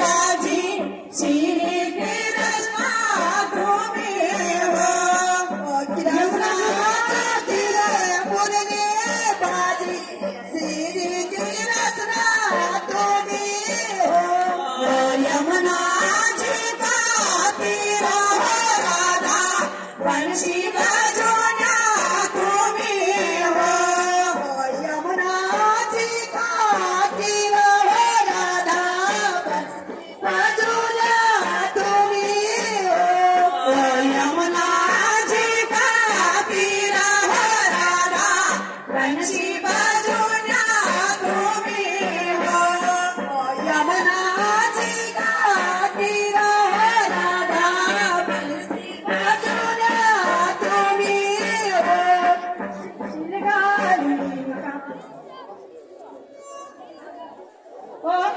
बाजी श्री कृष्ण तुम्ही हो यमुनाच्या तीरे बोलले बाजी श्री कृष्ण तुम्ही हो यमुनाची का तीर राधा वंशी